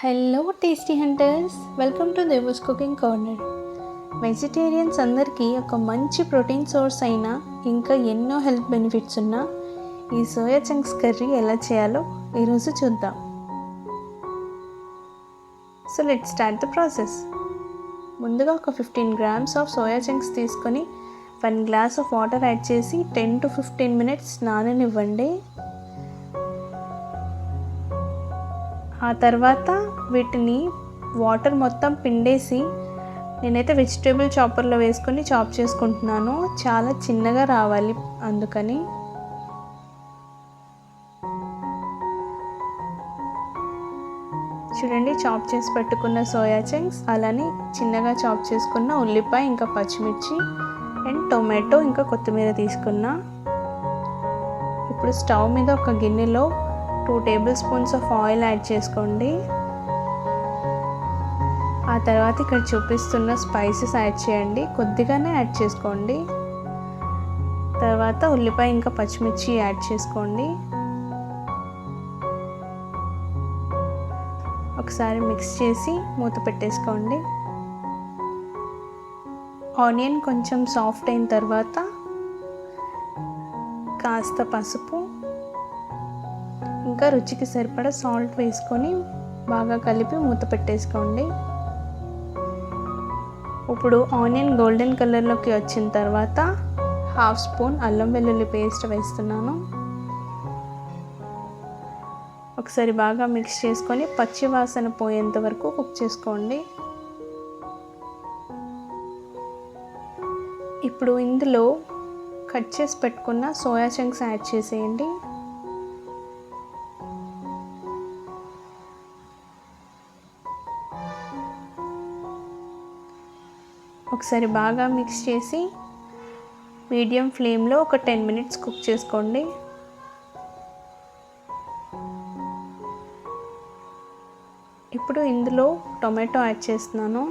Hello tasty hunters, welcome to Deva's cooking corner. Vegetarians అందరికీ ఒక మంచి ప్రోటీన్ సోర్స్ అయిన ఇంకా ఎన్నో హెల్త్ బెనిఫిట్స్ ఉన్న ఈ సోయా చంక్స్ కర్రీ ఎలా చేయాలో ఈరోజు చూద్దాం. So let's start the process. ముందుగా ఒక 15 grams ఆఫ్ సోయా చంక్స్ తీసుకొని 1 glass ఆఫ్ వాటర్ యాడ్ చేసి 10 to 15 minutes నాననివ్వండి. ఆ తర్వాత వీటిని వాటర్ మొత్తం పిండేసి నేనైతే వెజిటేబుల్ చాపర్లో వేసుకొని చాప్ చేసుకుంటున్నాను. చాలా చిన్నగా రావాలి అందుకని. చూడండి, చాప్ చేసి పెట్టుకున్న సోయా చంక్స్, అలానే చిన్నగా చాప్ చేసుకున్న ఉల్లిపాయ, ఇంకా పచ్చిమిర్చి అండ్ టొమాటో, ఇంకా కొత్తిమీర తీసుకున్నా. ఇప్పుడు స్టవ్ మీద ఒక గిన్నెలో 2 tablespoons ఆఫ్ ఆయిల్ యాడ్ చేసుకోండి. ఆ తర్వాత ఇక్కడ చూపిస్తున్న స్పైసెస్ యాడ్ చేయండి, కొద్దిగానే యాడ్ చేసుకోండి. తర్వాత ఉల్లిపాయ ఇంకా పచ్చిమిర్చి యాడ్ చేసుకోండి. ఒకసారి మిక్స్ చేసి మూత పెట్టేసుకోండి. ఆనియన్ కొంచెం సాఫ్ట్ అయిన తర్వాత కాస్త పసుపు ఇంకా రుచికి సరిపడా సాల్ట్ వేసుకొని బాగా కలిపి మూత పెట్టేసుకోండి. ఇప్పుడు ఆనియన్ గోల్డెన్ కలర్లోకి వచ్చిన తర్వాత 1/2 స్పూన్ అల్లం వెల్లుల్లి పేస్ట్ వేస్తున్నాను. ఒకసారి బాగా మిక్స్ చేసుకొని పచ్చి వాసన పోయేంత వరకు కుక్ చేసుకోండి. ఇప్పుడు ఇందులో కట్ చేసి పెట్టుకున్న సోయా చంక్స్ యాడ్ చేసేయండి. ఒకసారి బాగా మిక్స్ చేసి మీడియం ఫ్లేమ్లో ఒక 10 minutes కుక్ చేసుకోండి. ఇప్పుడు ఇందులో టొమాటో యాడ్ చేస్తున్నాను.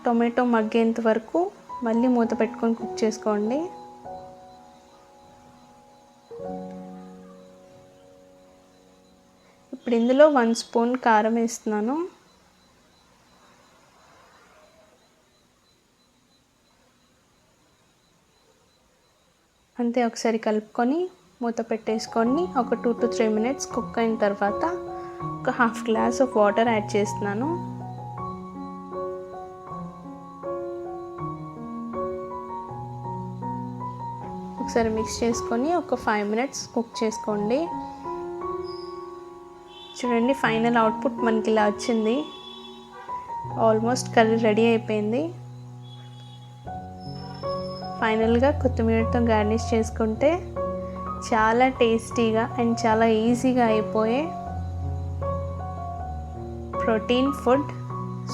టొమాటో మగ్గేంత వరకు మళ్ళీ మూత పెట్టుకొని కుక్ చేసుకోండి. ఇప్పుడు ఇందులో 1 స్పూన్ కారం వేస్తున్నాను. అంతే, ఒకసారి కలుపుకొని మూత పెట్టేసుకొని ఒక 2 to 3 minutes కుక్ అయిన తర్వాత ఒక 1/2 glass ఆఫ్ వాటర్ యాడ్ చేస్తున్నాను. ఒకసారి మిక్స్ చేసుకొని ఒక 5 minutes కుక్ చేసుకోండి. చూడండి, ఫైనల్ అవుట్పుట్ మనకి ఇలా వచ్చింది. ఆల్మోస్ట్ కర్రీ రెడీ అయిపోయింది. ఫైనల్గా కొత్తిమీరతో గార్నిష్ చేసుకుంటే చాలా టేస్టీగా అండ్ చాలా ఈజీగా అయిపోయే protein food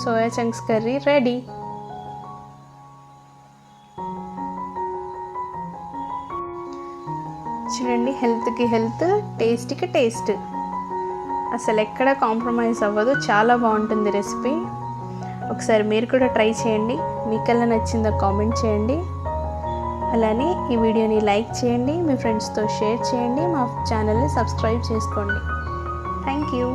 soya chunks curry ready. చూడండి, హెల్త్కి హెల్త్, టేస్ట్కి టేస్ట్, అసలు ఎక్కడ కాంప్రమైజ్ అవ్వదు. చాలా బాగుంటుంది రెసిపీ. ఒకసారి మీరు కూడా ట్రై చేయండి. మీకల్లా నచ్చిందో కామెంట్ చేయండి. అలానే ఈ వీడియోని లైక్ చేయండి, మీ ఫ్రెండ్స్తో షేర్ చేయండి, మా ఛానల్ని సబ్స్క్రైబ్ చేసుకోండి. Thank you.